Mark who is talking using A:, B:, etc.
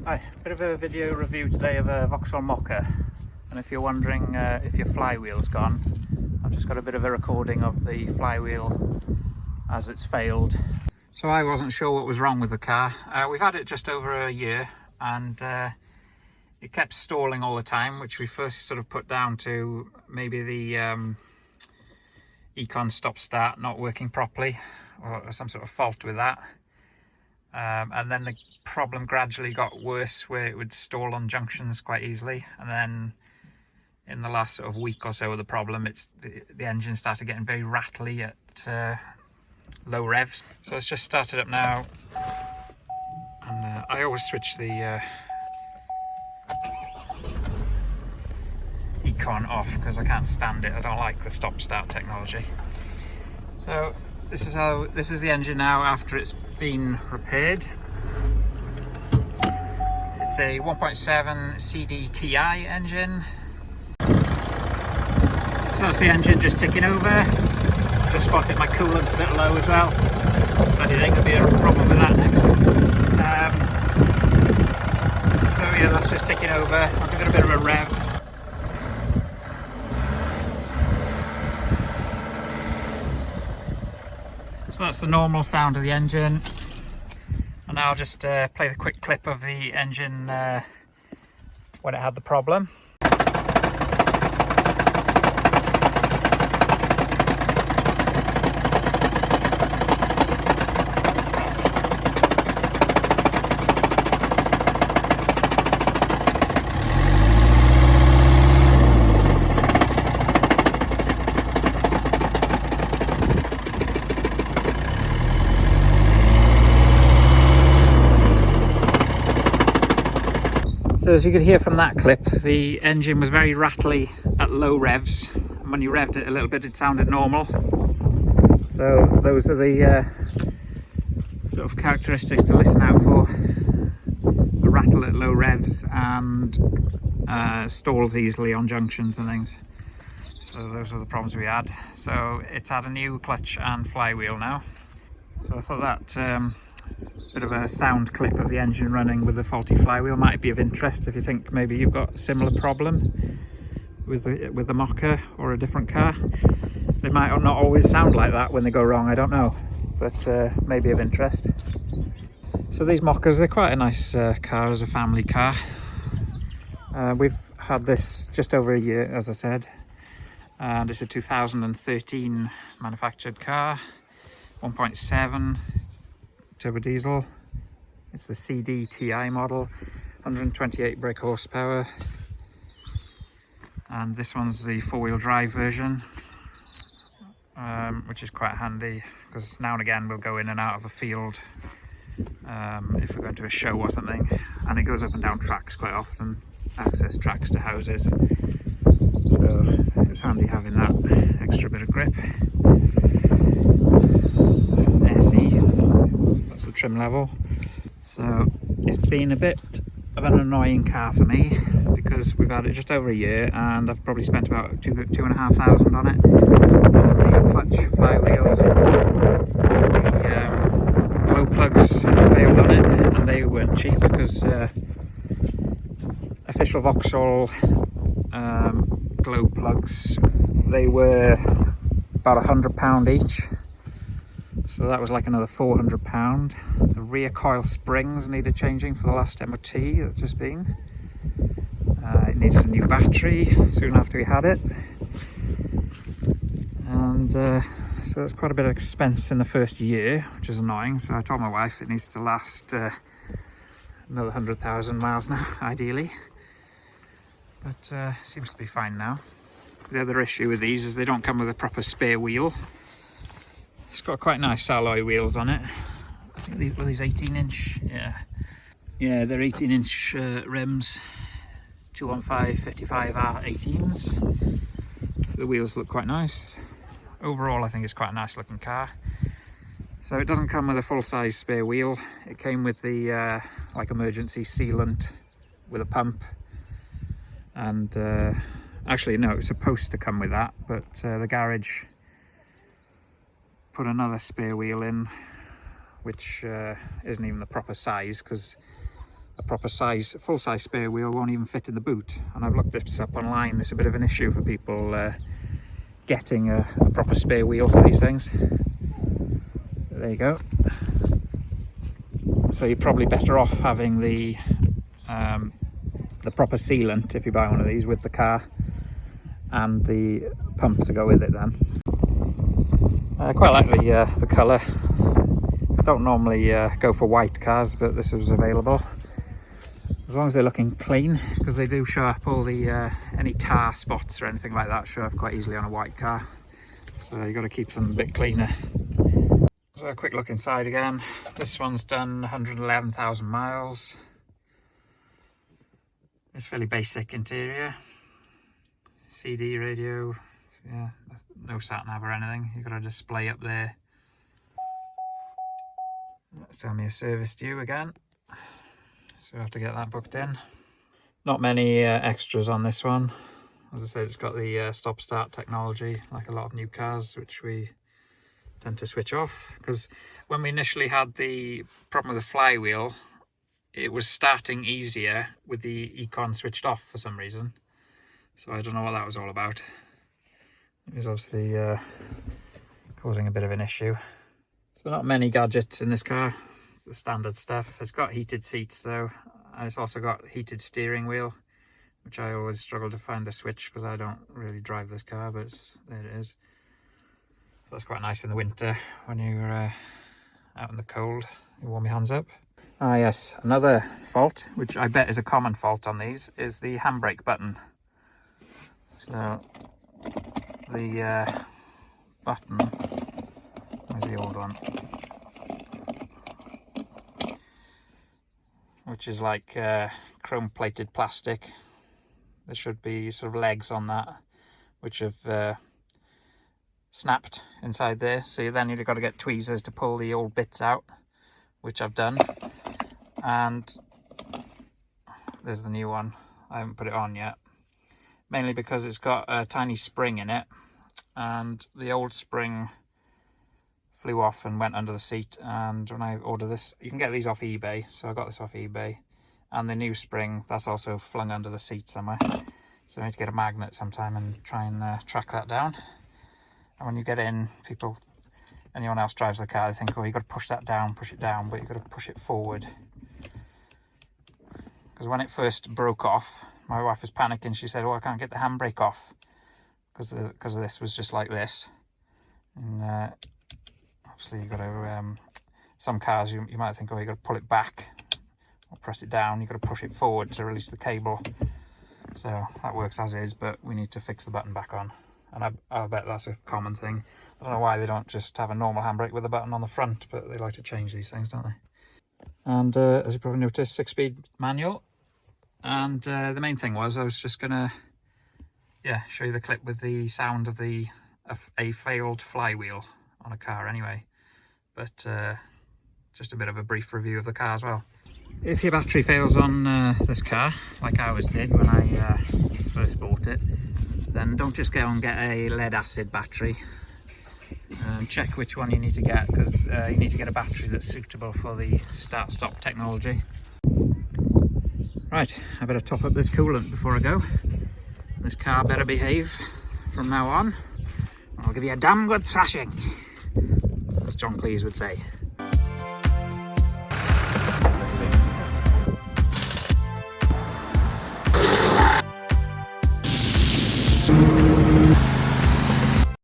A: Hi, bit of a video review today of a Vauxhall Mokka, and if you're wondering if your flywheel's gone, I've just got a bit of a recording of the flywheel as it's failed. So I wasn't sure what was wrong with the car. We've had it just over a year and it kept stalling all the time, which we first sort of put down to maybe the econ stop start not working properly or some sort of fault with that. And then the problem gradually got worse where it would stall on junctions quite easily, and then in the last sort of week or so of the problem, the engine started getting very rattly at low revs. So it's just started up now, and I always switch the econ off because I can't stand it. I don't like the stop start technology. So this is the engine now after it's been repaired. It's a 1.7 CDTI engine. So that's the engine just ticking over. Just spotted my coolant's a bit low as well. I didn't think there'd be a problem with that next. So yeah, that's just ticking over. I'll give it a bit of a rev. So that's the normal sound of the engine, and now I'll just play the quick clip of the engine when it had the problem. So as you could hear from that clip, the engine was very rattly at low revs. And when you revved it a little bit, it sounded normal. So those are the sort of characteristics to listen out for. A rattle at low revs and stalls easily on junctions and things. So those are the problems we had. So it's had a new clutch and flywheel now. So I thought that bit of a sound clip of the engine running with the faulty flywheel might be of interest if you think maybe you've got a similar problem with the Mokka or a different car. They might not always sound like that when they go wrong, I don't know, but maybe of interest. So these Mokkas, they're quite a nice car as a family car. We've had this just over a year, as I said, and it's a 2013 manufactured car, 1.7 turbo diesel. It's the CDTI model, 128 brake horsepower, and this one's the four-wheel drive version, which is quite handy because now and again we'll go in and out of a field if we're going to a show or something, and it goes up and down tracks quite often, access tracks to houses, so it's handy having that extra bit of grip. That's the trim level. So it's been a bit of an annoying car for me because we've had it just over a year and I've probably spent about £2,500 on it. The clutch, flywheel, the glow plugs failed on it, and they weren't cheap because official Vauxhall glow plugs, they were about £100 each. So that was like another £400. The rear coil springs needed changing for the last MOT that's just been. It needed a new battery soon after we had it. And so it's quite a bit of expense in the first year, which is annoying. So I told my wife it needs to last another 100,000 miles now, ideally. But seems to be fine now. The other issue with these is they don't come with a proper spare wheel. It's got quite nice alloy wheels on it. I think these 18-inch, yeah, they're 18-inch rims, 215 55R 18s. So the wheels look quite nice. Overall, I think it's quite a nice looking car. So it doesn't come with a full-size spare wheel. It came with the like emergency sealant with a pump, and actually no, it was supposed to come with that, but the garage put another spare wheel in, which isn't even the proper size because a proper size, full-size spare wheel won't even fit in the boot. And I've looked this up online. There's a bit of an issue for people getting a proper spare wheel for these things. But there you go. So you're probably better off having the proper sealant if you buy one of these with the car, and the pump to go with it then. I quite like the colour. Don't normally go for white cars, but this was available. As long as they're looking clean, because they do show up all the any tar spots or anything like that show up quite easily on a white car. So you've got to keep them a bit cleaner. So a quick look inside again. This one's done 111,000 miles. It's fairly basic interior. CD radio, yeah, no sat nav or anything. You've got a display up there. Tell me a service due again, so I have to get that booked in. Not many extras on this one. As I said, it's got the stop start technology like a lot of new cars, which we tend to switch off, because when we initially had the problem with the flywheel, it was starting easier with the econ switched off for some reason. So I don't know what that was all about. It was obviously causing a bit of an issue. So not many gadgets in this car, the standard stuff. It's got heated seats though, and it's also got heated steering wheel, which I always struggle to find the switch because I don't really drive this car, but there it is. So that's quite nice in the winter when you're out in the cold. You warm your hands up. Ah yes, another fault, which I bet is a common fault on these, is the handbrake button. So the button, where's the old one? Which is like chrome plated plastic. There should be sort of legs on that, which have snapped inside there. So then you've got to get tweezers to pull the old bits out, which I've done. And there's the new one. I haven't put it on yet. Mainly because it's got a tiny spring in it, and the old spring flew off and went under the seat. And when I ordered this, you can get these off eBay, so I got this off eBay, and the new spring, that's also flung under the seat somewhere. So I need to get a magnet sometime and try and track that down. And when you get in, anyone else drives the car, they think, oh, you've got to push that down, push it down, but you've got to push it forward. Because when it first broke off, my wife was panicking. She said, oh, I can't get the handbrake off because of this was just like this. And obviously you've got to, some cars you might think, oh, you've got to pull it back or press it down. You've got to push it forward to release the cable. So that works as is, but we need to fix the button back on. And I bet that's a common thing. I don't know why they don't just have a normal handbrake with a button on the front, but they like to change these things, don't they? And as you probably noticed, 6-speed manual. And the main thing was, I was just gonna show you the clip with the sound of a failed flywheel on a car anyway, but just a bit of a brief review of the car as well. If your battery fails on this car, like ours did when I first bought it, then don't just go and get a lead acid battery. Check which one you need to get, because you need to get a battery that's suitable for the start-stop technology. Right, I better top up this coolant before I go. This car better behave from now on. I'll give you a damn good thrashing, as John Cleese would say.